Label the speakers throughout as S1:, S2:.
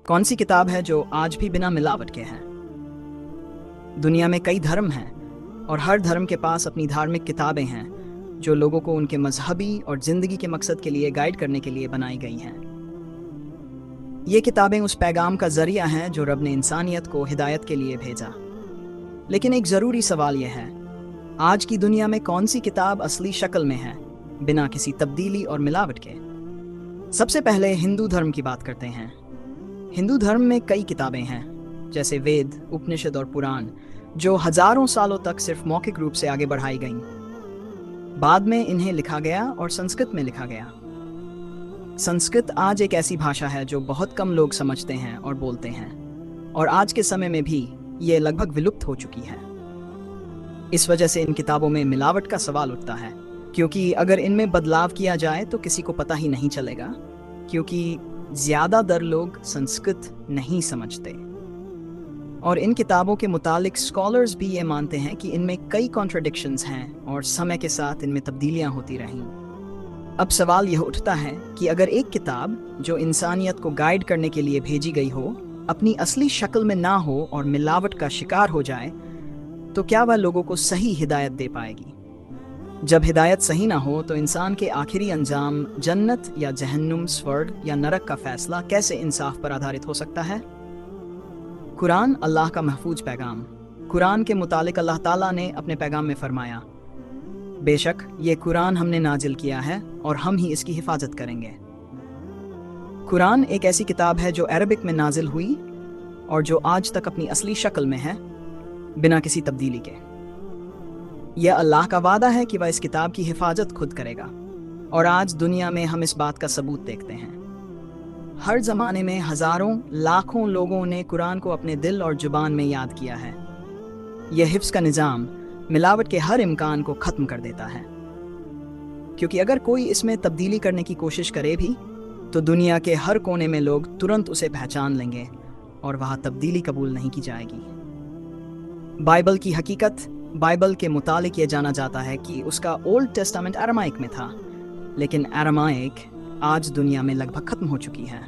S1: कौन सी किताब है जो आज भी बिना मिलावट के है? दुनिया में कई धर्म हैं और हर धर्म के पास अपनी धार्मिक किताबें हैं जो लोगों को उनके मजहबी और ज़िंदगी के मकसद के लिए गाइड करने के लिए बनाई गई हैं। ये किताबें उस पैगाम का ज़रिया हैं जो रब ने इंसानियत को हिदायत के लिए भेजा। लेकिन एक ज़रूरी सवाल यह है, आज की दुनिया में कौन सी किताब असली शक्ल में है, बिना किसी तब्दीली और मिलावट के? सबसे पहले हिंदू धर्म की बात करते हैं। हिंदू धर्म में कई किताबें हैं, जैसे वेद, उपनिषद और पुराण, जो हजारों सालों तक सिर्फ मौखिक रूप से आगे बढ़ाई गईं। बाद में इन्हें लिखा गया और संस्कृत में लिखा गया। संस्कृत आज एक ऐसी भाषा है जो बहुत कम लोग समझते हैं और बोलते हैं, और आज के समय में भी ये लगभग विलुप्त हो चुकी है। इस वजह से इन किताबों में मिलावट का सवाल उठता है, क्योंकि अगर इनमें बदलाव किया जाए तो किसी को पता ही नहीं चलेगा, क्योंकि ज़्यादातर लोग संस्कृत नहीं समझते। और इन किताबों के मुतालिक स्कॉलर्स भी ये मानते हैं कि इनमें कई कॉन्ट्रडिक्शंस हैं और समय के साथ इनमें तब्दीलियां होती रहीं। अब सवाल यह उठता है कि अगर एक किताब जो इंसानियत को गाइड करने के लिए भेजी गई हो, अपनी असली शक्ल में ना हो और मिलावट का शिकार हो जाए, तो क्या वह लोगों को सही हिदायत दे पाएगी? जब हिदायत सही ना हो तो इंसान के आखिरी अंजाम जन्नत या जहन्नुम, स्वर्ग या नरक का फैसला कैसे इंसाफ पर आधारित हो सकता है? कुरान अल्लाह का महफूज पैगाम। कुरान के मुतालिक अल्लाह ताला ने अपने पैगाम में फरमाया, बेशक ये कुरान हमने नाजिल किया है और हम ही इसकी हिफाजत करेंगे। कुरान एक ऐसी किताब है जो अरबिक में नाजिल हुई और जो आज तक अपनी असली शक्ल में है, बिना किसी तब्दीली के। यह अल्लाह का वादा है कि वह इस किताब की हिफाजत खुद करेगा, और आज दुनिया में हम इस बात का सबूत देखते हैं। हर ज़माने में हज़ारों लाखों लोगों ने कुरान को अपने दिल और जुबान में याद किया है। यह हिफ्ज़ का निज़ाम मिलावट के हर इम्कान को ख़त्म कर देता है, क्योंकि अगर कोई इसमें तब्दीली करने की कोशिश करे भी तो दुनिया के हर कोने में लोग तुरंत उसे पहचान लेंगे और वहाँ तब्दीली कबूल नहीं की जाएगी। बाइबल की हकीकत, बाइबल के मुतालिक ये जाना जाता है कि उसका ओल्ड टेस्टामेंट अरामाइक में था, लेकिन अरामाइक आज दुनिया में लगभग खत्म हो चुकी है।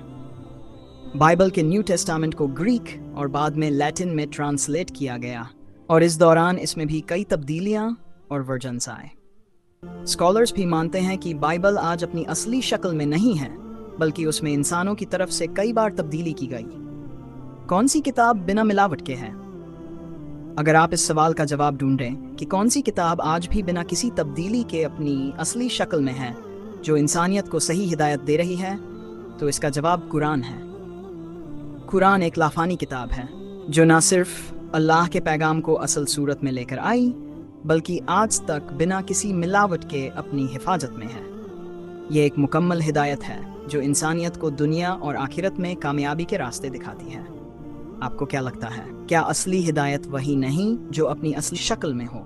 S1: बाइबल के न्यू टेस्टामेंट को ग्रीक और बाद में लैटिन में ट्रांसलेट किया गया, और इस दौरान इसमें भी कई तब्दीलियां और वर्जन्स आए। स्कॉलर्स भी मानते हैं कि बाइबल आज अपनी असली शक्ल में नहीं है, बल्कि उसमें इंसानों की तरफ से कई बार तब्दीली की गई। कौन सी किताब बिना मिलावट के है? अगर आप इस सवाल का जवाब ढूंढें कि कौन सी किताब आज भी बिना किसी तब्दीली के अपनी असली शक्ल में है, जो इंसानियत को सही हिदायत दे रही है, तो इसका जवाब कुरान है। कुरान एक लाफानी किताब है जो न सिर्फ अल्लाह के पैगाम को असल सूरत में लेकर आई, बल्कि आज तक बिना किसी मिलावट के अपनी हिफाजत में है। ये एक मुकम्मल हिदायत है जो इंसानियत को दुनिया और आखिरत में कामयाबी के रास्ते दिखाती है। आपको क्या लगता है, क्या असली हिदायत वही नहीं जो अपनी असली शक्ल में हो?